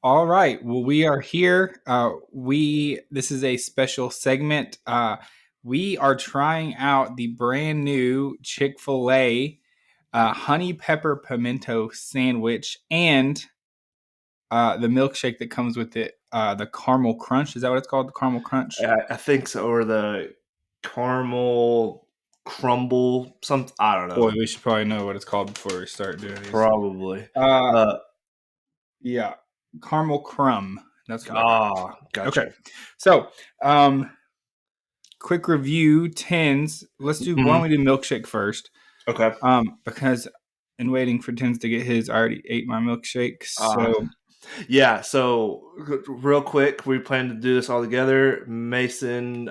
All right. Well, we are here. This is a special segment. We are trying out the brand new Chick Fil A honey pepper pimento sandwich and the milkshake that comes with it. The caramel crunch. Is that what it's called? The caramel crunch. I think so, or the caramel crumble. I don't Boy, know. we should probably know what it's called before we start doing these. Probably. Uh, Uh, yeah, caramel crumb. That's what I got. Okay. Gotcha. So, um, quick review. Tins. Let's do. Why don't we do milkshake first? Okay. Because in waiting for Tins to get his, I already ate my milkshake. So Yeah. So real quick, we plan to do this all together. Mason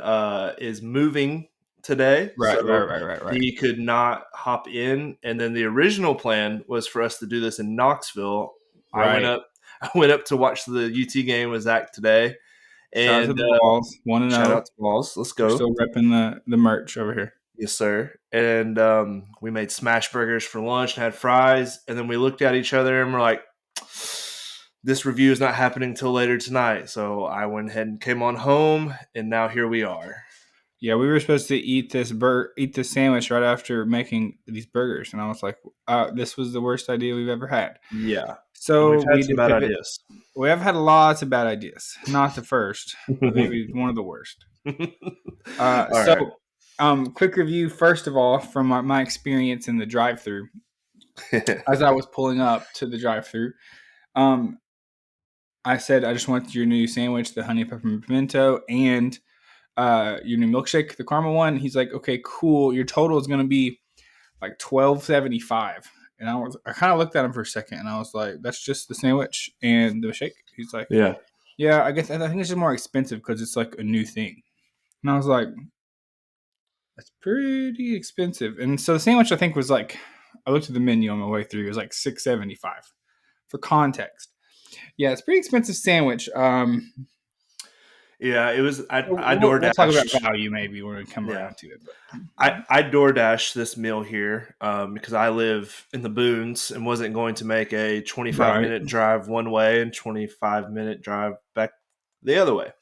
is moving today, so right. he could not hop in. And then the original plan was for us to do this in Knoxville. I went Right. up. I went up to watch the UT game with Zach today, Shout out to and the Balls. 1-0. shout out to Balls. Let's We're go. still repping the merch over here. Yes, sir. And we made smash burgers for lunch and had fries. And then we looked at each other and we're like, this review is not happening till later tonight. So I went ahead and came on home, and now here we are. Yeah, we were supposed to eat this sandwich right after making these burgers, and I was like, "This was the worst idea we've ever had." Yeah. So We've we had some did bad pivot. ideas. We have had lots of bad ideas. Not the first, but maybe one of the worst. All right. Quick review first of all from my experience in the drive-through. As I was pulling up to the drive-through, I said, "I just want your new sandwich, the honey pepper pimento, and your new milkshake, the caramel one." He's like, "Okay, cool. Your total is going to be like $12.75." And I kind of looked at him for a second, and I was like, "That's just the sandwich and the shake." He's like, Yeah. "Yeah, I guess I think it's just more expensive because it's like a new thing." And I was like, "That's pretty expensive." And so the sandwich I think was like, I looked at the menu on my way through. It was like $6.75. For context, yeah, it's a pretty expensive sandwich. Yeah, it was. I We'll talk about DoorDashed. value maybe when we come Yeah. around to it. But I DoorDashed this meal here because I live in the boons and wasn't going to make a 25 right, minute drive one way and 25-minute drive back the other way.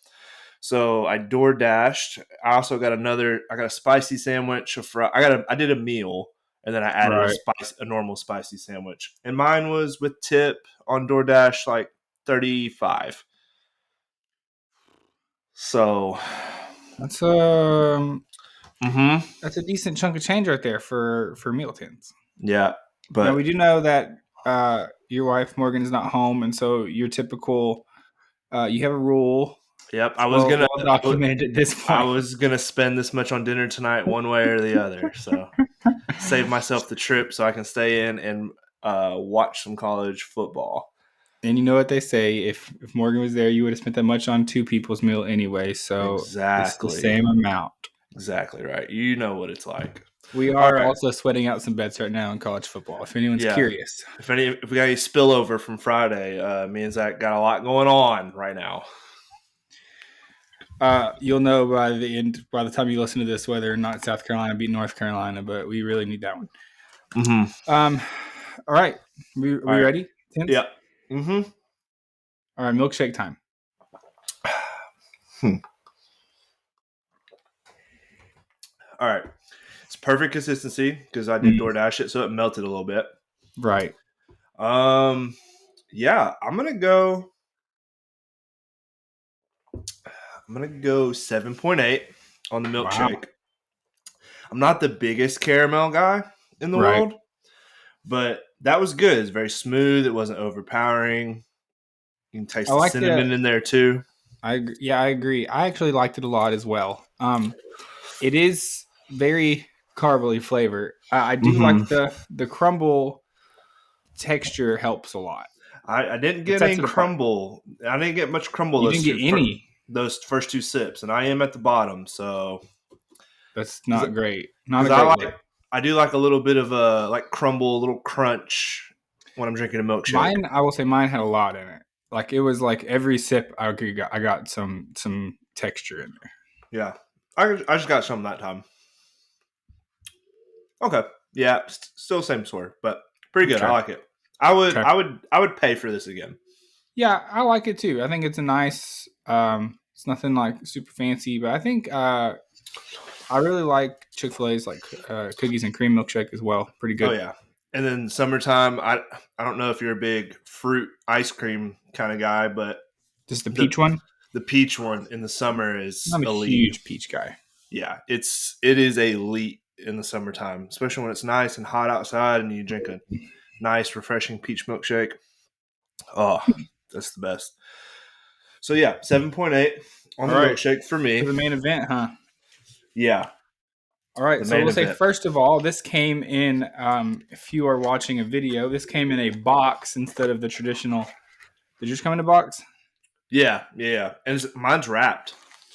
So I DoorDashed. I also got I got a spicy sandwich. I did a meal, and then I added right. a normal spicy sandwich. And mine was with tip on DoorDash like 35. So, That's hmm that's a decent chunk of change right there for meal tins. yeah, Now we but do know that your wife Morgan is not home, and so your typical you have a rule. yep, It's well documented at this I point. was gonna spend this much on dinner tonight, one way or the other. So save myself the trip so I can stay in and watch some college football. And you know what they say: if Morgan was there, you would have spent that much on two people's meal anyway. So it's the Exactly, same amount. exactly right. You know what it's like. We All are right, also sweating out some bets right now in college football. If anyone's yeah. curious, If we got any spillover from Friday, me and Zach got a lot going on right now. you'll know by the time you listen to this whether or not South Carolina beat North Carolina. But we really need that one. Mm-hmm. All right, we All right. ready? Tins? Yep. Mm-hmm. All right, milkshake time. All right. It's perfect consistency because I did DoorDash it, so it melted a little bit. Right. Yeah, I'm gonna go. I'm gonna go 7.8 on the Wow. milkshake. I'm not the biggest caramel guy in the Right. world, but that was good. It's very smooth. It wasn't overpowering. You can taste I the liked it. cinnamon in there too. I agree. I actually liked it a lot as well. It is very carbly flavor. I do like Mm-hmm. the crumble texture helps a lot. I didn't It get sets any it apart. crumble. I didn't get much crumble You didn't get any. those first two sips, and I am at the bottom. So That's not great. Not a because I great like look. I do like a little bit of a like crumble, a little crunch when I'm drinking a milkshake. Mine, I will say, mine had a lot in it. Like it was like every sip I got some texture in there. Yeah, I just got some that time. Okay, yeah, still same sort, but pretty good. I Okay. like it. I would Okay. I would I would pay for this again. Yeah, I like it too. I think it's a nice. It's nothing like super fancy, but I think I really like Chick Fil A's like cookies and cream milkshake as well. Pretty Oh good. yeah. And then summertime, I don't know if you're a big fruit ice cream kind of guy, but Just the the peach one. the peach one in the summer is I'm a elite. huge peach guy. Yeah, it is elite in the summertime, especially when it's nice and hot outside and you drink a nice refreshing peach milkshake. Oh, that's the best. So yeah, 7.8 on All the right, milkshake for to me. the main event, huh? Yeah, All right, the so main we'll say event. first of all, this came in. If you are watching a video, this came in a box instead of the traditional. Did yours come in a box? Yeah, yeah, yeah. And mine's wrapped.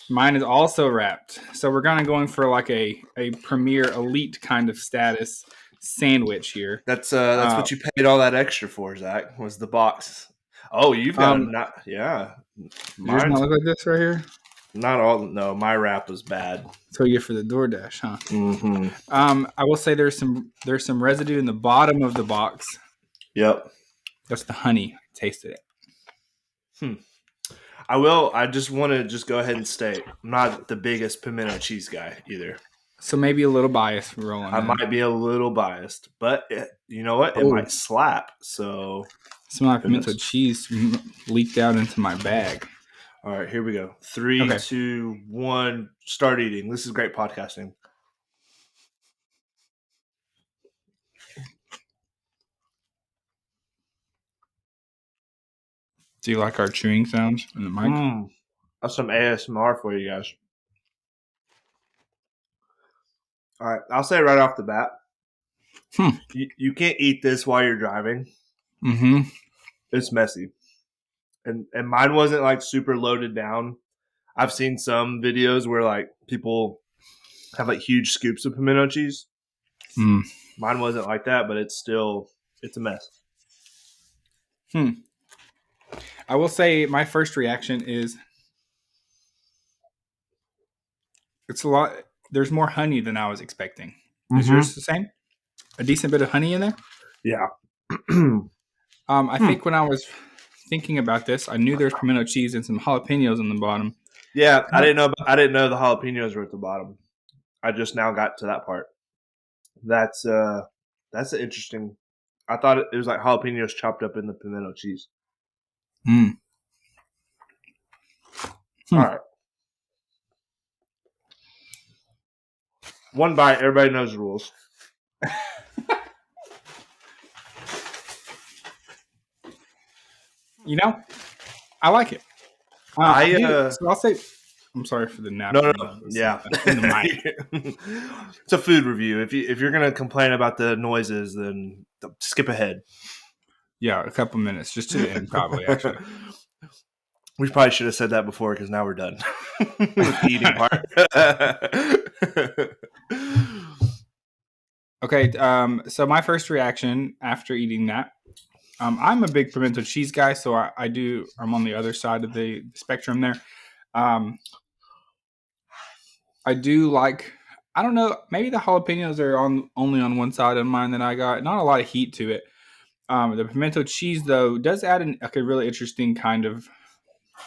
Mine is also wrapped. So we're kind of going for like a premier elite kind of status sandwich here. That's Uh, what you paid all that extra for, Zach, was the box. Oh, you've got a um, not yeah. does yours not Mine's look like this right here? not all no, my wrap was bad. So you're for the DoorDash, huh? Mm-hmm. I will say there's some residue in the bottom of the box. Yep. That's the honey. I tasted it. Hmm. I just want to just go ahead and state I'm not the biggest pimento cheese guy either. So maybe a little bias rolling I in. might be a little biased, but you know what? It Oh, might slap. So some of my who pimento knows? cheese leaked out into my bag. All right, here we go. Three, Okay. 2, 1. Start eating. This is great podcasting. Do you like our chewing sounds in the mic? That's some ASMR for you guys. All right, I'll say right off the bat, Hmm. you can't eat this while you're driving. Mm-hmm. It's messy, and mine wasn't like super loaded down. I've seen some videos where like people have like huge scoops of pimento cheese. Mm. Mine wasn't like that, but it's a mess. Hmm. I will say my first reaction is it's a lot. There's more honey than I was expecting. Is Mm-hmm. yours the same? A decent bit of honey in there? Yeah. I think when I was thinking about this, I knew there's pimento cheese and some jalapenos on the bottom. Yeah, Kind of, I didn't know the jalapenos were at the bottom. I just now got to that part. That's that's an interesting. I thought it was like jalapenos chopped up in the pimento cheese. mm. All Hmm. right, one bite. Everybody knows the rules. You know, I like it. I I do. So I'll say, I'm sorry for the no no napping no noise yeah. in the mic. It's a food review. If you're gonna complain about the noises, then skip ahead. Yeah, a couple minutes, just to the end, probably actually. We probably should have said that before because now we're done with the eating part. Okay. So my first reaction after eating that, I'm a big pimento cheese guy, so I do. I'm on the other side of the spectrum there. Um, I do like. I don't know. Maybe the jalapenos are on only on one side of mine that I got. Not a lot of heat to it. The pimento cheese though does add like a really interesting kind of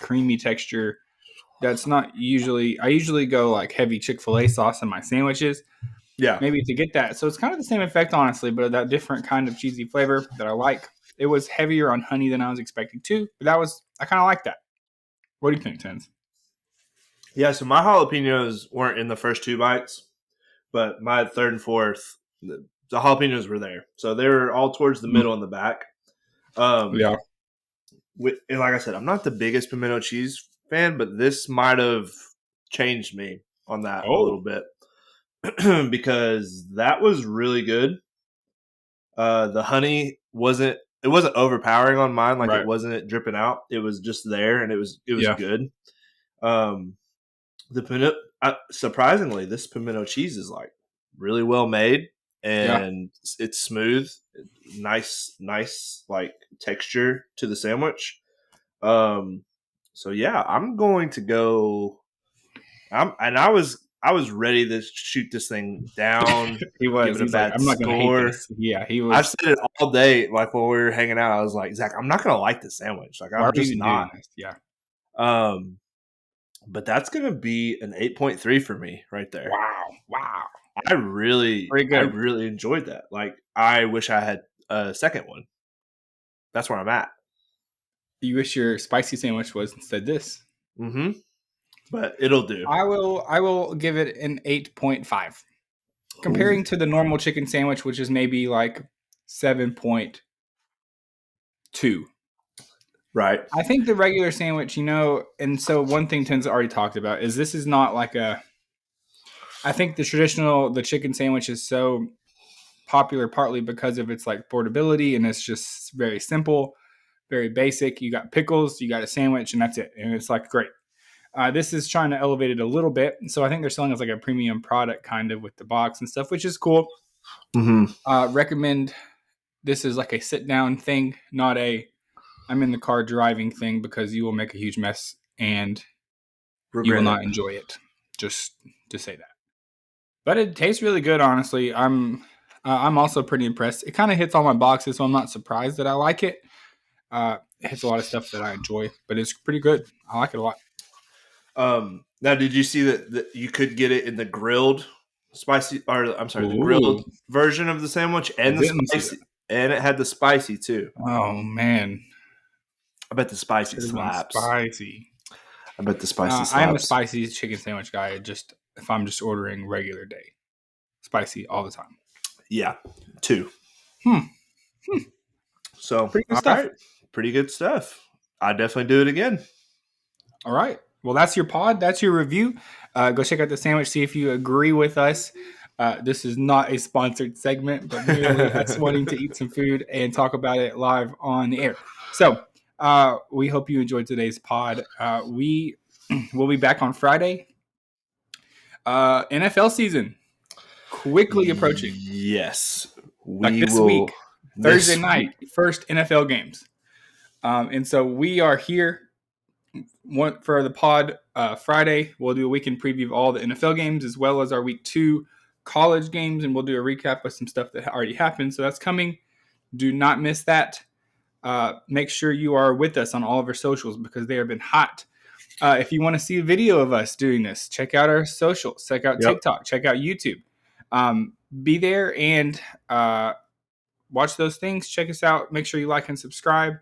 creamy texture. That's not usually. I usually go like heavy Chick Fil A sauce in my sandwiches, Yeah. maybe to get that. So it's kind of the same effect, honestly, but that different kind of cheesy flavor that I like. It was heavier on honey than I was expecting too, but I kind of like that. What do you think, Tens? Yeah, so my jalapenos weren't in the first two bites, but my third and fourth, the jalapenos were there. So they were all towards the Mm, middle and the back. Um, yeah. and like I said, I'm not the biggest pimento cheese fan, but this might have changed me on that a Oh, little bit because that was really good. The honey wasn't overpowering on mine, like it right. wasn't dripping out. It was just there, and it was Yeah. good. Um, the pimento, surprisingly, this pimento cheese is like really well made, Yeah. and it's smooth, nice like texture to the sandwich. Um, so yeah, I'm going to go. I was I was ready to shoot this thing down, He give was. it a He's like, bad I'm not going to hate score. this. Yeah, he I was. said it all day, like when we were hanging out. I was like, Zach, I'm not gonna like this sandwich. Like Why are I'm we just even not. doing this? Yeah. Um, but that's gonna be an 8.3 for me right there. Wow. Wow. Pretty I good. really enjoyed that. Like I wish I had a second one. That's where I'm at. You wish your spicy sandwich was instead this. Mm-hmm. But it'll do. I will give it an 8.5. Ooh. Comparing to the normal chicken sandwich, which is maybe like 7.2. Right. I think the regular sandwich, and so one thing Tins already talked about is this is not like I think the chicken sandwich is so popular partly because of its like portability and it's just very simple, very basic. You got pickles, you got a sandwich, and that's it. And it's like great. This is trying to elevate it a little bit. So I think they're selling as like a premium product kind of with the box and stuff, which is cool. Mm-hmm. Recommend this is like a sit down thing, not a I'm in the car driving thing because you will make a huge mess and you will Regret it. not enjoy it. Just to say that. But it tastes really good, honestly. I'm also pretty impressed. It kind of hits all my boxes, so I'm not surprised that I like it. It hits a lot of stuff that I enjoy, but it's pretty good. I like it a lot. Now, did you see that you could get it in the grilled spicy, or I'm sorry, the Ooh, grilled version of the sandwich I and the didn't see that. spicy, and it had the spicy too. Oh man, I bet the spicy should have been slaps. spicy. I bet the spicy I am a slaps. spicy chicken sandwich guy. Just if I'm just ordering regular day, spicy all the time. Yeah, two. Hmm. So, Pretty good all stuff. right, pretty good stuff. I definitely do it again. All right. Well, that's your pod. That's your review. Go check out the sandwich. See if you agree with us. This is not a sponsored segment, but merely us wanting to eat some food and talk about it live on the air. So we hope you enjoyed today's pod. We will be back on Friday. NFL season quickly approaching. Yes, Like we this will. week, Thursday This night, week. first NFL games. And so we are here for the pod Friday. We'll do a weekend preview of all the NFL games as well as our week 2 college games, and we'll do a recap of some stuff that already happened. So that's coming. Do not miss that. Make sure you are with us on all of our socials because they have been hot. If you want to see a video of us doing this, check out our socials. Check out Yep. TikTok. Check out YouTube. Be there and watch those things. Check us out. Make sure you like and subscribe.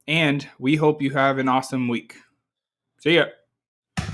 And we hope you have an awesome week. See ya.